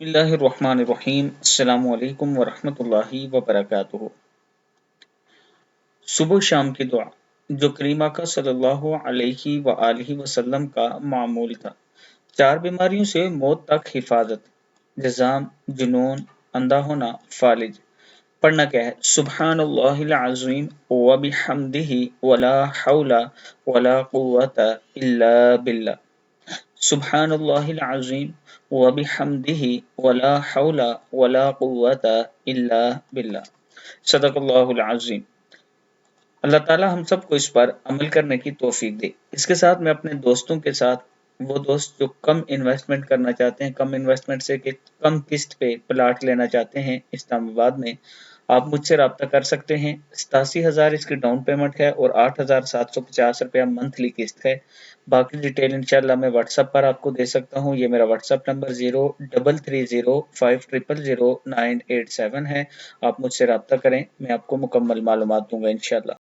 बिस्मिल्लाहिर्रहमानिर्रहीम। अस्सलामु अलैकुम वरहमतुल्लाहि वबरकातुहू। सुबह शाम की दुआ जो करीम आका सल्लल्लाहु अलैहि वआलिहि वसल्लम का मामूल था। 4 बीमारियों से मौत तक हिफाजत, जज़ाम, जुनून, अंधा होना, फालिज। पढ़ना क्या है? सुब्हानल्लाहिल अज़ीम व बिहम्दिही वला हौला वला कुव्वता इल्ला बिल्लाह। सुब्हानल्लाहिल अज़ीम व बिहम्दिही वला हौला वला कुव्वता इल्ला बिल्लाह। सदक़ल्लाहुल अज़ीम। अल्लाह ताला हम सबको इस पर अमल करने की तौफीक दे। इसके साथ मैं अपने दोस्तों के साथ, वो दोस्त जो कम इन्वेस्टमेंट करना चाहते हैं, कम इन्वेस्टमेंट से कि कम किस्त पे प्लाट लेना चाहते हैं इस्लामाबाद में, आप मुझसे रब्ता कर सकते हैं। 87,000 इसकी डाउन पेमेंट है और 8,750 रुपया मंथली किस्त है। बाकी डिटेल इंशाल्लाह मैं व्हाट्सएप पर आपको दे सकता हूँ। ये मेरा व्हाट्सएप नंबर 0330500987 है। आप मुझसे रब्ता करें, मैं आपको मुकम्मल मालूमात दूंगा इंशाल्लाह।